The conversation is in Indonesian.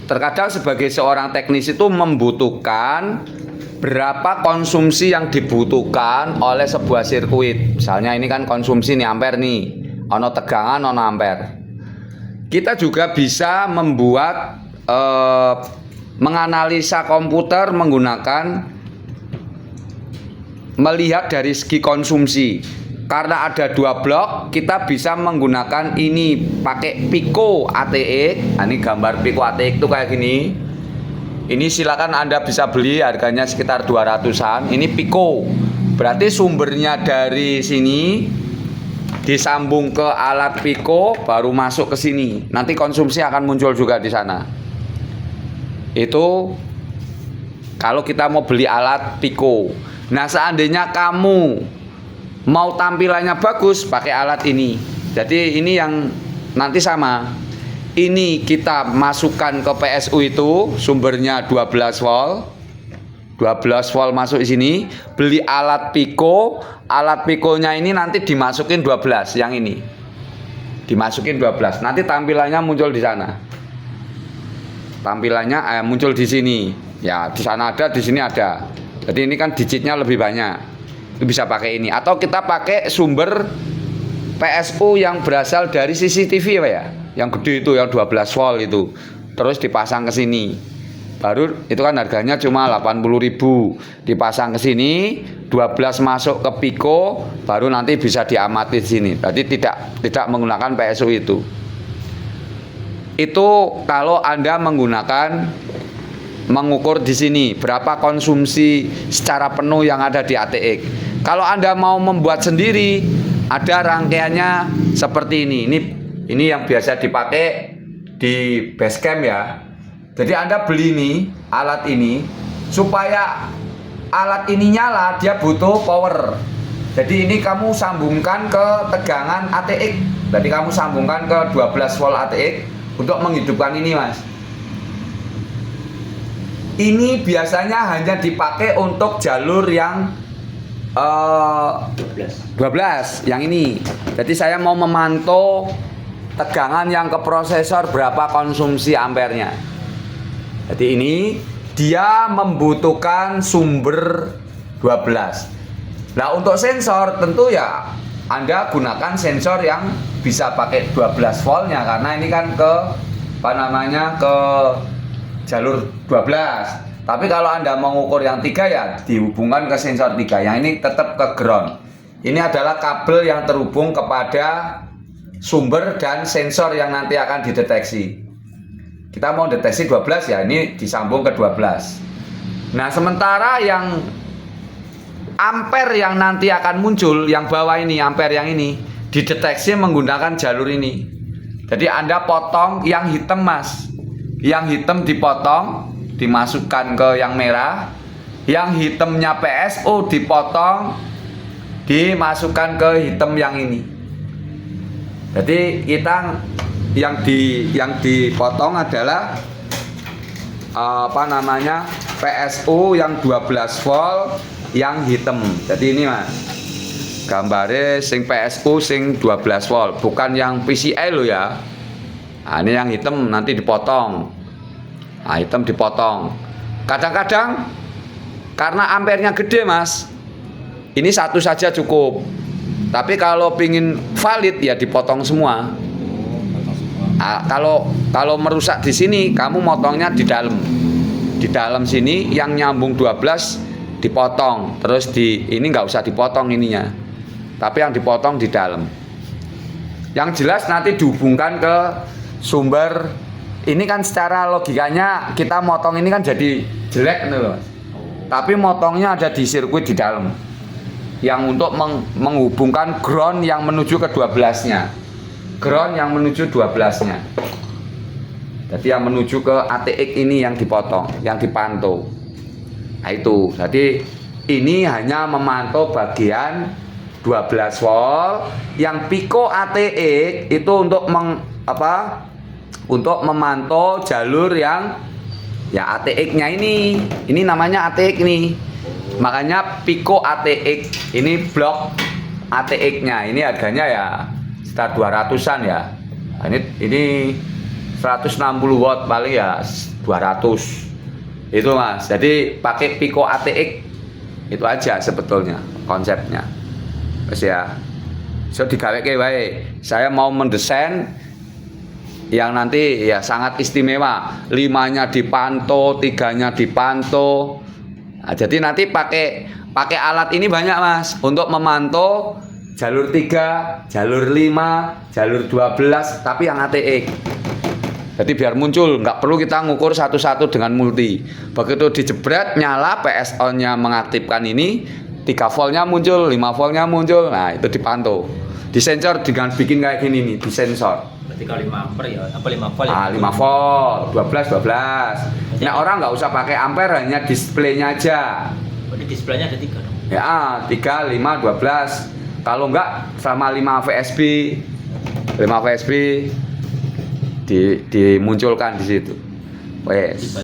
terkadang sebagai seorang teknis itu membutuhkan berapa konsumsi yang dibutuhkan oleh sebuah sirkuit. Misalnya ini kan konsumsi nih ampere nih, ono tegangan, ono ampere. Kita juga bisa membuat menganalisa komputer menggunakan melihat dari segi konsumsi. Karena ada dua blok, kita bisa menggunakan ini pakai Pico ATX. Nah, ini gambar Pico ATX itu kayak gini. Ini silakan Anda bisa beli, harganya sekitar 200-an. Ini Pico. Berarti sumbernya dari sini disambung ke alat Pico baru masuk ke sini. Nanti konsumsi akan muncul juga di sana. Itu kalau kita mau beli alat Pico. Nah, seandainya kamu mau tampilannya bagus pakai alat ini. Jadi ini yang nanti sama. Ini kita masukkan ke PSU itu, sumbernya 12 volt. 12 volt masuk di sini, beli alat Pico. Alat Piconya ini nanti dimasukin 12 yang ini. Dimasukin 12. Nanti tampilannya muncul di sana. Tampilannya muncul di sini. Ya, di sana ada, di sini ada. Jadi ini kan digitnya lebih banyak. Itu bisa pakai ini. Atau kita pakai sumber PSU yang berasal dari CCTV Pak ya. Yang gede itu yang 12 volt itu. Terus dipasang ke sini. Baru itu kan harganya cuma 80.000. Dipasang ke sini, 12 masuk ke Pico, baru nanti bisa diamati di sini. Jadi tidak menggunakan PSU itu. Itu kalau Anda mengukur di sini berapa konsumsi secara penuh yang ada di ATX. Kalau Anda mau membuat sendiri, ada rangkaiannya seperti ini. Ini yang biasa dipakai di Basecamp ya. Jadi Anda beli ini, alat ini, supaya alat ini nyala, dia butuh power. Jadi ini kamu sambungkan ke tegangan ATX. Jadi kamu sambungkan ke 12 volt ATX untuk menghidupkan ini, Mas. Ini biasanya hanya dipakai untuk jalur yang 12 yang ini. Jadi saya mau memantau tegangan yang ke prosesor berapa konsumsi ampernya. Jadi ini dia membutuhkan sumber 12. Nah, untuk sensor tentu ya Anda gunakan sensor yang bisa pakai 12 voltnya karena ini kan ke jalur 12. Tapi kalau Anda mengukur yang 3 ya dihubungkan ke sensor 3. Yang ini tetap ke ground. Ini adalah kabel yang terhubung kepada sumber dan sensor yang nanti akan dideteksi. Kita mau deteksi 12 ya, ini disambung ke 12. Nah, sementara yang ampere yang nanti akan muncul, yang bawah ini, ampere yang ini, dideteksi menggunakan jalur ini. Jadi Anda potong yang hitam, Mas. Yang hitam dipotong, dimasukkan ke yang merah. Yang hitamnya PSU dipotong, dimasukkan ke hitam yang ini. Jadi kita yang dipotong adalah PSU yang 12 volt yang hitam. Jadi ini Mas, gambarnya sing PSU sing 12 volt, bukan yang PCI lo ya. Nah, ini yang hitam nanti dipotong. Nah, hitam dipotong. Kadang-kadang karena ampernya gede Mas, ini satu saja cukup. Tapi kalau pingin valid ya dipotong semua. Nah, kalau merusak di sini, kamu motongnya di dalam. Di dalam sini yang nyambung 12 dipotong. Terus ini nggak usah dipotong ininya. Tapi yang dipotong di dalam. Yang jelas nanti dihubungkan ke sumber. Ini kan secara logikanya kita motong ini kan jadi jelek nih loh. Tapi motongnya ada di sirkuit di dalam. Yang untuk menghubungkan ground yang menuju ke 12-nya. Ground yang menuju 12-nya. Jadi yang menuju ke ATX ini yang dipotong, yang dipantau. Nah itu. Jadi ini hanya memantau bagian 12 volt. Yang Pico ATX itu untuk untuk memantau jalur yang ya ATX-nya ini. Ini namanya ATX nih. Makanya Pico ATX ini blok ATX-nya. Ini harganya ya sekitar 200-an ya. Nah, ini 160 watt paling ya 200 itu mas. Jadi pakai Pico ATX itu aja sebetulnya konsepnya. Terus ya so digaweke wae. Saya mau mendesain yang nanti ya sangat istimewa, 5-nya dipantau, 3-nya dipantau. Nah, jadi nanti pakai alat ini banyak mas untuk memantau jalur 3, jalur 5, jalur 12 tapi yang ATX. Jadi biar muncul, nggak perlu kita ngukur satu-satu dengan multi. Begitu dijebret nyala PSO-nya mengaktifkan ini, 3 voltnya muncul, 5 voltnya muncul. Nah, itu dipantau. Disensor dengan bikin kayak gini nih, disensor. Berarti kalau 5 ampere ya, apa 5 volt ya? 5 volt, 12. Nah, orang nggak usah pakai ampere, hanya displaynya aja. Berarti displaynya ada 3 dong? Ya, 3, 5, 12. Kalau enggak sama 5 VSB dimunculkan di situ. Wes.